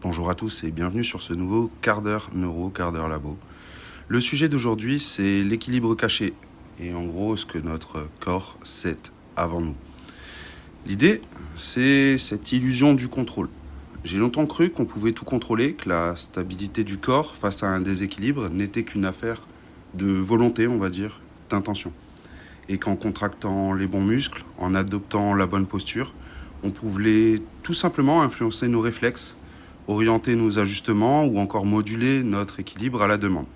Bonjour à tous et bienvenue sur ce nouveau quart d'heure neuro, quart d'heure labo. Le sujet d'aujourd'hui, c'est l'équilibre caché et en gros ce que notre corps sait avant nous. L'idée, c'est cette illusion du contrôle. J'ai longtemps cru qu'on pouvait tout contrôler, que la stabilité du corps face à un déséquilibre n'était qu'une affaire de volonté, on va dire, d'intention. Et qu'en contractant les bons muscles, en adoptant la bonne posture, on pouvait tout simplement influencer nos réflexes, orienter nos ajustements ou encore moduler notre équilibre à la demande.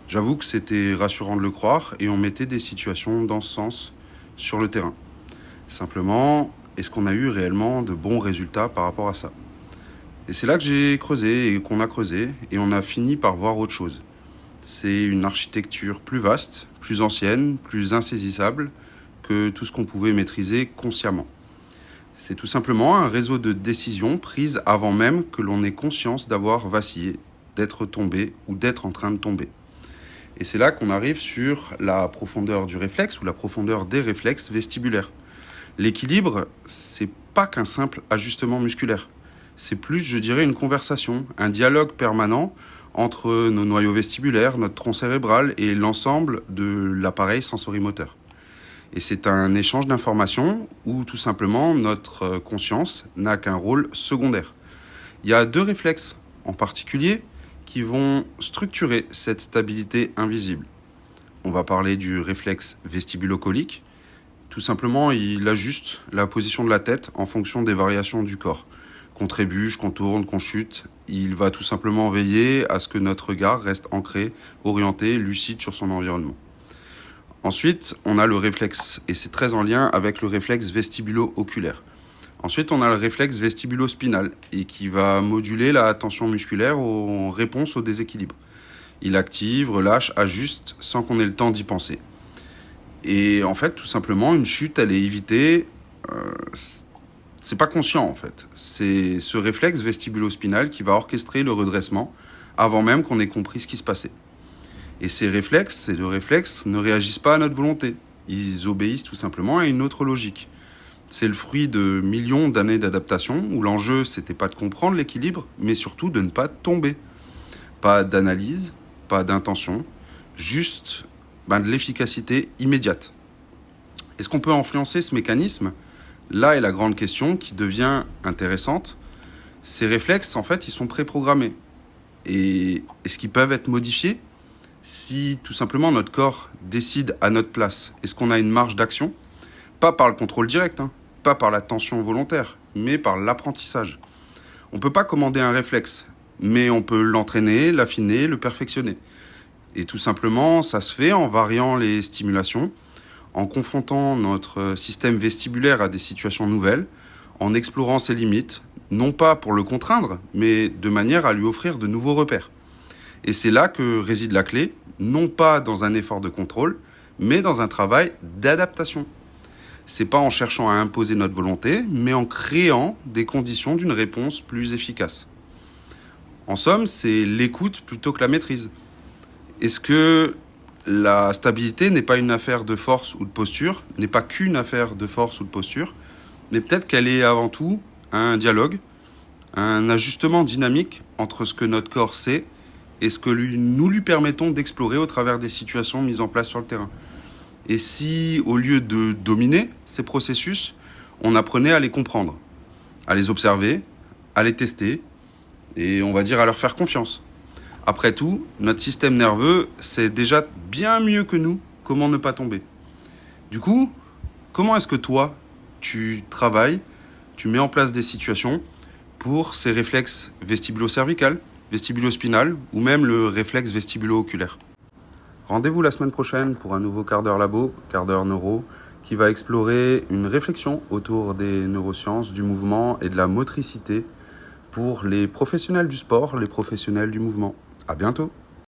J'avoue que c'était rassurant de le croire et on mettait des situations dans ce sens sur le terrain. Simplement, est-ce qu'on a eu réellement de bons résultats par rapport à ça ? Et c'est là que j'ai creusé et qu'on a creusé et on a fini par voir autre chose. C'est une architecture plus vaste, plus ancienne, plus insaisissable que tout ce qu'on pouvait maîtriser consciemment. C'est tout simplement un réseau de décisions prises avant même que l'on ait conscience d'avoir vacillé, d'être tombé ou d'être en train de tomber. Et c'est là qu'on arrive sur la profondeur du réflexe ou la profondeur des réflexes vestibulaires. L'équilibre, c'est pas qu'un simple ajustement musculaire. C'est plus, je dirais, une conversation, un dialogue permanent entre nos noyaux vestibulaires, notre tronc cérébral et l'ensemble de l'appareil sensorimoteur. Et c'est un échange d'informations où tout simplement notre conscience n'a qu'un rôle secondaire. Il y a deux réflexes en particulier qui vont structurer cette stabilité invisible. On va parler du réflexe vestibulo-colique. Tout simplement, il ajuste la position de la tête en fonction des variations du corps. Qu'on trébuche, qu'on tourne, qu'on chute, il va tout simplement veiller à ce que notre regard reste ancré, orienté, lucide sur son environnement. Ensuite, on a le réflexe, et c'est très en lien avec le réflexe vestibulo-oculaire. Ensuite, on a le réflexe vestibulo-spinal, et qui va moduler la tension musculaire en réponse au déséquilibre. Il active, relâche, ajuste, sans qu'on ait le temps d'y penser. Et en fait, tout simplement, une chute, elle est évitée, c'est pas conscient en fait. C'est ce réflexe vestibulo-spinal qui va orchestrer le redressement avant même qu'on ait compris ce qui se passait. Et ces deux réflexes ne réagissent pas à notre volonté. Ils obéissent tout simplement à une autre logique. C'est le fruit de millions d'années d'adaptation où l'enjeu, c'était pas de comprendre l'équilibre, mais surtout de ne pas tomber. Pas d'analyse, pas d'intention, juste de l'efficacité immédiate. Est-ce qu'on peut influencer ce mécanisme ? Là est la grande question qui devient intéressante. Ces réflexes, en fait, ils sont préprogrammés. Et est-ce qu'ils peuvent être modifiés ? Si tout simplement notre corps décide à notre place, est-ce qu'on a une marge d'action ? Pas par le contrôle direct, pas par la tension volontaire, mais par l'apprentissage. On ne peut pas commander un réflexe, mais on peut l'entraîner, l'affiner, le perfectionner. Et tout simplement, ça se fait en variant les stimulations, en confrontant notre système vestibulaire à des situations nouvelles, en explorant ses limites, non pas pour le contraindre, mais de manière à lui offrir de nouveaux repères. Et c'est là que réside la clé, non pas dans un effort de contrôle, mais dans un travail d'adaptation. C'est pas en cherchant à imposer notre volonté, mais en créant des conditions d'une réponse plus efficace. En somme, c'est l'écoute plutôt que la maîtrise. Est-ce que la stabilité n'est pas une affaire de force ou de posture, n'est pas qu'une affaire de force ou de posture, mais peut-être qu'elle est avant tout un dialogue, un ajustement dynamique entre ce que notre corps sait et ce que nous lui permettons d'explorer au travers des situations mises en place sur le terrain. Et si, au lieu de dominer ces processus, on apprenait à les comprendre, à les observer, à les tester, et on va dire à leur faire confiance. Après tout, notre système nerveux sait déjà bien mieux que nous comment ne pas tomber. Du coup, comment est-ce que toi, tu travailles, tu mets en place des situations pour ces réflexes vestibulo-cervical, vestibulo-spinal ou même le réflexe vestibulo-oculaire ? Rendez-vous la semaine prochaine pour un nouveau quart d'heure labo, quart d'heure neuro, qui va explorer une réflexion autour des neurosciences, du mouvement et de la motricité pour les professionnels du sport, les professionnels du mouvement. À bientôt.